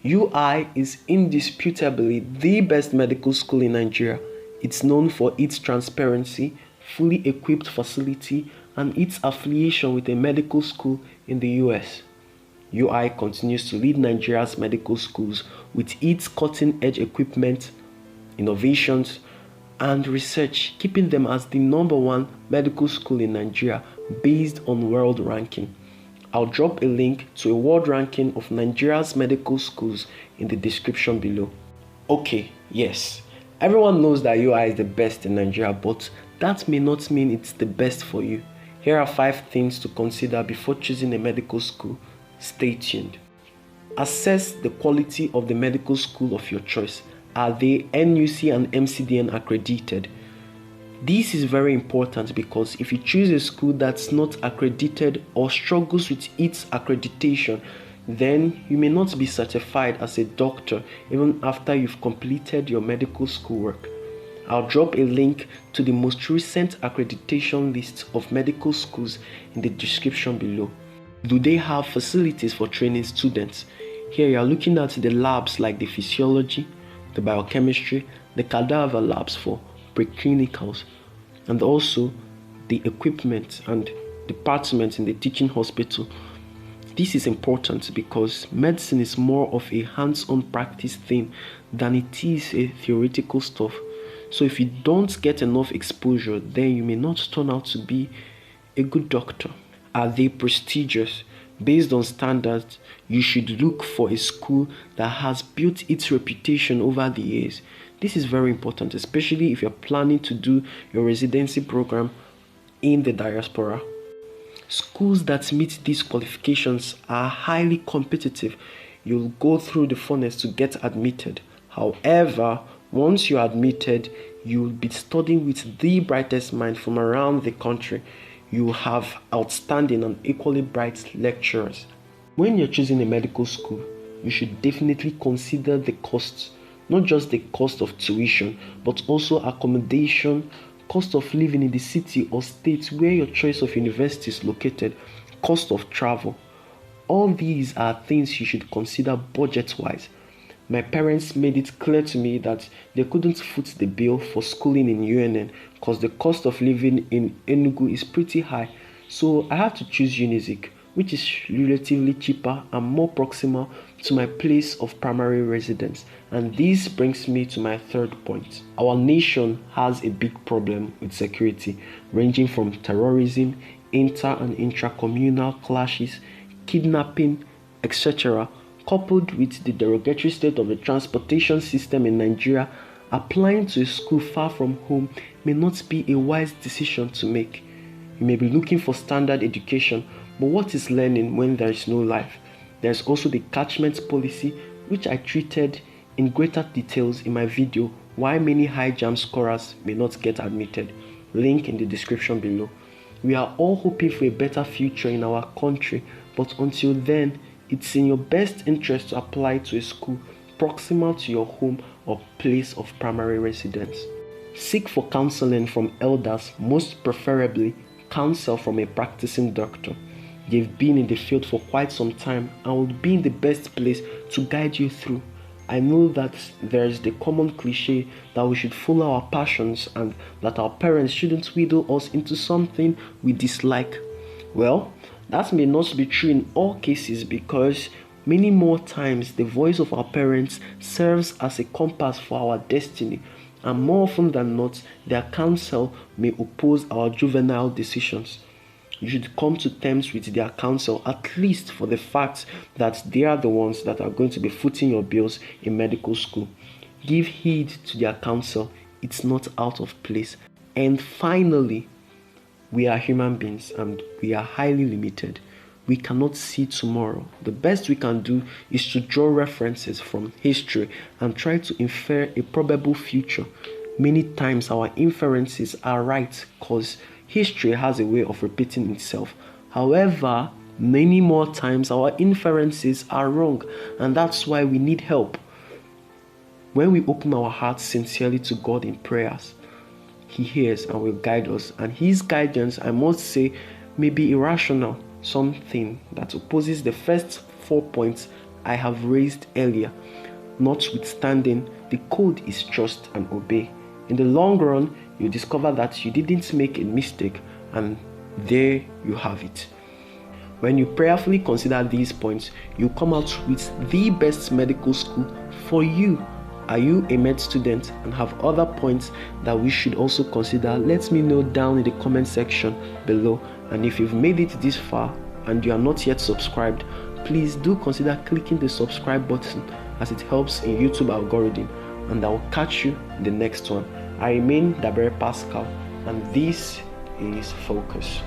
UI is indisputably the best medical school in Nigeria. It's known for its transparency, fully equipped facility, and its affiliation with a medical school in the US. UI continues to lead Nigeria's medical schools with its cutting-edge equipment, innovations, and research, keeping them as the #1 medical school in Nigeria based on world ranking. I'll drop a link to a world ranking of Nigeria's medical schools in the description below. Okay, yes, everyone knows that UI is the best in Nigeria, but that may not mean it's the best for you. Here are 5 things to consider before choosing a medical school. Stay tuned. Assess the quality of the medical school of your choice. Are they NUC and MCDN accredited? This is very important because if you choose a school that's not accredited or struggles with its accreditation, then you may not be certified as a doctor even after you've completed your medical schoolwork. I'll drop a link to the most recent accreditation list of medical schools in the description below. Do they have facilities for training students? Here you are looking at the labs like the physiology, the biochemistry, the cadaver labs for preclinicals, and also the equipment and departments in the teaching hospital. This is important because medicine is more of a hands-on practice thing than it is a theoretical stuff. So if you don't get enough exposure, then you may not turn out to be a good doctor. Are they prestigious? Based on standards, you should look for a school that has built its reputation over the years. This is very important, especially if you're planning to do your residency program in the diaspora. Schools that meet these qualifications are highly competitive. You'll go through the furnace to get admitted. However, once you're admitted, you'll be studying with the brightest minds from around the country. You have outstanding and equally bright lecturers. When you're choosing a medical school, you should definitely consider the costs, not just the cost of tuition, but also accommodation, cost of living in the city or state where your choice of university is located, cost of travel. All these are things you should consider budget-wise. My parents made it clear to me that they couldn't foot the bill for schooling in UNN because the cost of living in Enugu is pretty high. So I had to choose Unizik, which is relatively cheaper and more proximal to my place of primary residence. And this brings me to my third point. Our nation has a big problem with security, ranging from terrorism, inter and intracommunal clashes, kidnapping, etc. Coupled with the derogatory state of the transportation system in Nigeria, applying to a school far from home may not be a wise decision to make. You may be looking for standard education, but what is learning when there is no life? There's also the catchment policy, which I treated in greater details in my video, Why Many High Jam Scorers May Not Get Admitted. Link in the description below. We are all hoping for a better future in our country, but until then, it's in your best interest to apply to a school proximal to your home or place of primary residence. Seek for counseling from elders, most preferably counsel from a practicing doctor. They've been in the field for quite some time and will be in the best place to guide you through. I know that there's the common cliche that we should follow our passions and that our parents shouldn't wheedle us into something we dislike. Well, that may not be true in all cases because many more times the voice of our parents serves as a compass for our destiny, and more often than not, their counsel may oppose our juvenile decisions. You should come to terms with their counsel, at least for the fact that they are the ones that are going to be footing your bills in medical school. Give heed to their counsel, it's not out of place. And finally, we are human beings and we are highly limited. We cannot see tomorrow. The best we can do is to draw references from history and try to infer a probable future. Many times our inferences are right because history has a way of repeating itself. However, many more times our inferences are wrong, and that's why we need help. When we open our hearts sincerely to God in prayers, He hears and will guide us, and His guidance, I must say, may be irrational, something that opposes the first 4 points I have raised earlier. Notwithstanding, the code is trust and obey. In the long run, you discover that you didn't make a mistake, and there you have it. When you prayerfully consider these points, you come out with the best medical school for you. Are you a med student and have other points that we should also consider? Let me know down in the comment section below. And if you've made it this far and you are not yet subscribed, please do consider clicking the subscribe button, as it helps in YouTube algorithm. And I will catch you in the next one. I remain Dabere Pascal, and this is Focus.